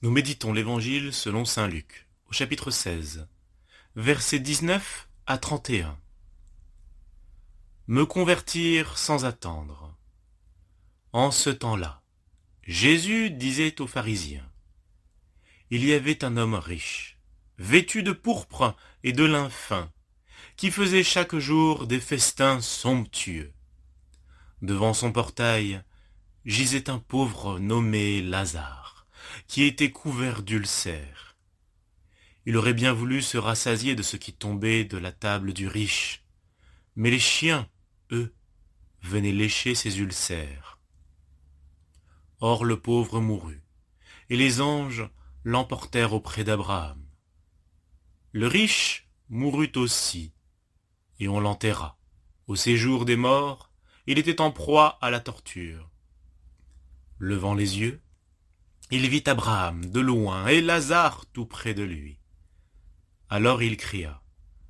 Nous méditons l'Évangile selon saint Luc, au chapitre 16, versets 19 à 31. Me convertir sans attendre. En ce temps-là, Jésus disait aux pharisiens, il y avait un homme riche, vêtu de pourpre et de lin fin, qui faisait chaque jour des festins somptueux. Devant son portail gisait un pauvre nommé Lazare, qui était couvert d'ulcères. Il aurait bien voulu se rassasier de ce qui tombait de la table du riche, mais les chiens, eux, venaient lécher ses ulcères. Or le pauvre mourut, et les anges l'emportèrent auprès d'Abraham. Le riche mourut aussi, et on l'enterra. Au séjour des morts, il était en proie à la torture. Levant les yeux, il vit Abraham de loin et Lazare tout près de lui. Alors il cria,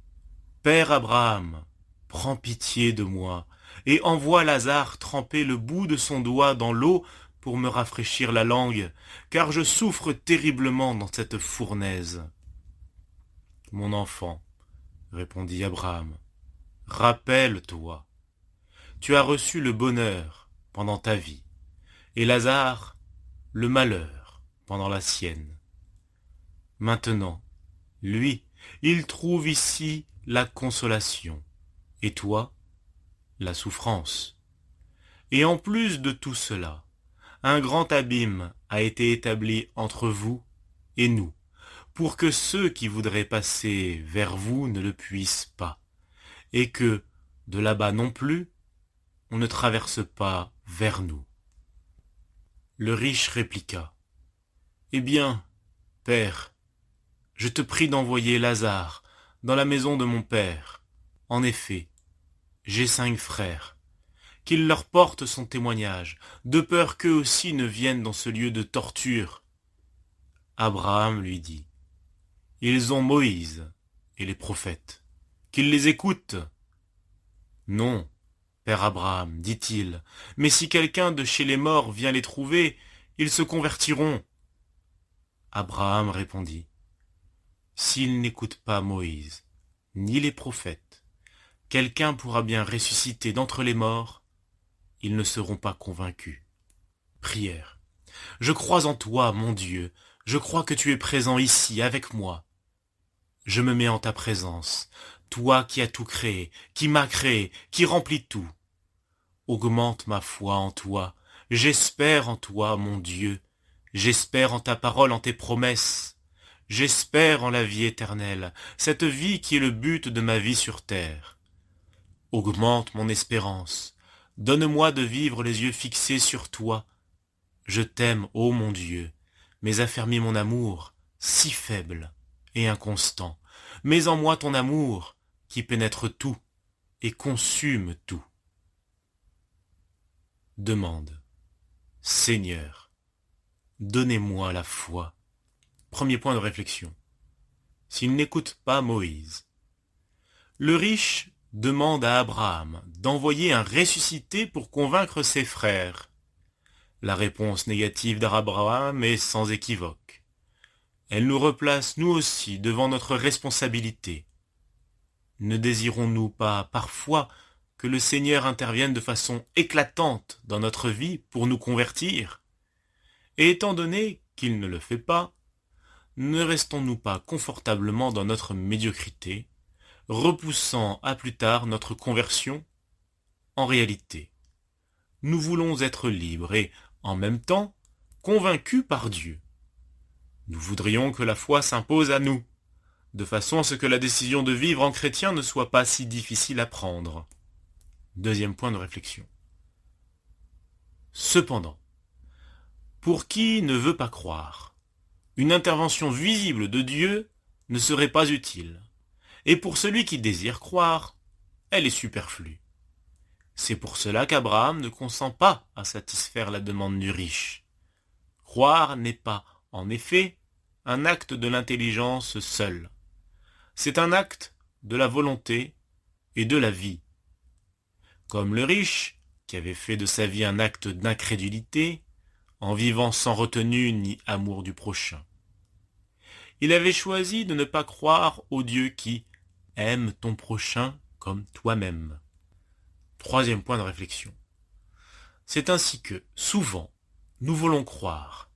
« Père Abraham, prends pitié de moi, et envoie Lazare tremper le bout de son doigt dans l'eau pour me rafraîchir la langue, car je souffre terriblement dans cette fournaise. » « Mon enfant, répondit Abraham, rappelle-toi, tu as reçu le bonheur pendant ta vie, et Lazare le malheur pendant la sienne. Maintenant, lui, il trouve ici la consolation, et toi, la souffrance. Et en plus de tout cela, un grand abîme a été établi entre vous et nous, pour que ceux qui voudraient passer vers vous ne le puissent pas, et que, de là-bas non plus, on ne traverse pas vers nous. Le riche répliqua, « Eh bien, père, je te prie d'envoyer Lazare dans la maison de mon père. En effet, j'ai 5 frères. Qu'il leur porte son témoignage, de peur qu'eux aussi ne viennent dans ce lieu de torture. » Abraham lui dit, « Ils ont Moïse et les prophètes. Qu'ils les écoutent. » « Non, père Abraham, dit-il, mais si quelqu'un de chez les morts vient les trouver, ils se convertiront. » Abraham répondit, « S'ils n'écoutent pas Moïse, ni les prophètes, quelqu'un pourra bien ressusciter d'entre les morts, ils ne seront pas convaincus. » Prière. Je crois en toi, mon Dieu, je crois que tu es présent ici avec moi. Je me mets en ta présence, toi qui as tout créé, qui m'as créé, qui remplis tout. Augmente ma foi en toi, j'espère en toi, mon Dieu, j'espère en ta parole, en tes promesses, j'espère en la vie éternelle, cette vie qui est le but de ma vie sur terre. Augmente mon espérance, donne-moi de vivre les yeux fixés sur toi. Je t'aime, ô mon Dieu, mais affermis mon amour, si faible et inconstant. Mets en moi ton amour, qui pénètre tout et consume tout. Demande. Seigneur, donnez-moi la foi. Premier point de réflexion. S'il n'écoute pas Moïse. Le riche demande à Abraham d'envoyer un ressuscité pour convaincre ses frères. La réponse négative d'Abraham est sans équivoque. Elle nous replace nous aussi devant notre responsabilité. Ne désirons-nous pas parfois que le Seigneur intervienne de façon éclatante dans notre vie pour nous convertir? Et étant donné qu'il ne le fait pas, ne restons-nous pas confortablement dans notre médiocrité, repoussant à plus tard notre conversion? En réalité, nous voulons être libres et, en même temps, convaincus par Dieu. Nous voudrions que la foi s'impose à nous, de façon à ce que la décision de vivre en chrétien ne soit pas si difficile à prendre. Deuxième point de réflexion. Cependant, pour qui ne veut pas croire, une intervention visible de Dieu ne serait pas utile, et pour celui qui désire croire, elle est superflue. C'est pour cela qu'Abraham ne consent pas à satisfaire la demande du riche. Croire n'est pas, en effet, un acte de l'intelligence seul. C'est un acte de la volonté et de la vie. Comme le riche, qui avait fait de sa vie un acte d'incrédulité, en vivant sans retenue ni amour du prochain. Il avait choisi de ne pas croire au Dieu qui aime ton prochain comme toi-même. Troisième point de réflexion. C'est ainsi que, souvent, nous voulons croire,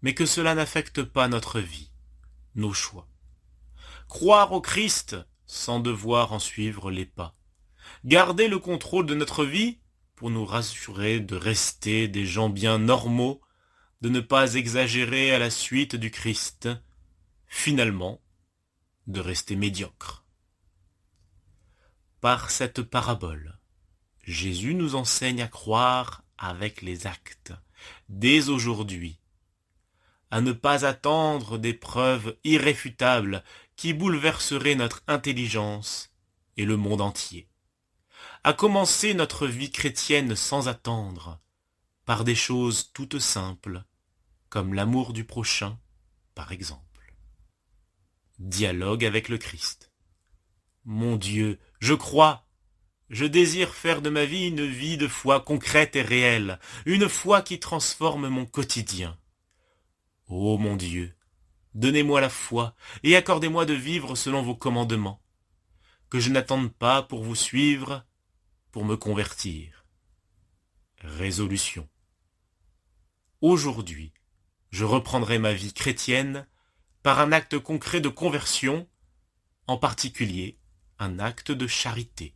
mais que cela n'affecte pas notre vie, nos choix. Croire au Christ sans devoir en suivre les pas. Garder le contrôle de notre vie pour nous rassurer de rester des gens bien normaux, de ne pas exagérer à la suite du Christ, finalement, de rester médiocre. Par cette parabole, Jésus nous enseigne à croire avec les actes, dès aujourd'hui, à ne pas attendre des preuves irréfutables qui bouleverseraient notre intelligence et le monde entier, à commencer notre vie chrétienne sans attendre, par des choses toutes simples, comme l'amour du prochain, par exemple. Dialogue avec le Christ. Mon Dieu, je crois, je désire faire de ma vie une vie de foi concrète et réelle, une foi qui transforme mon quotidien. Ô mon Dieu, donnez-moi la foi et accordez-moi de vivre selon vos commandements, que je n'attende pas pour vous suivre, pour me convertir. Résolution. Aujourd'hui, je reprendrai ma vie chrétienne par un acte concret de conversion, en particulier un acte de charité.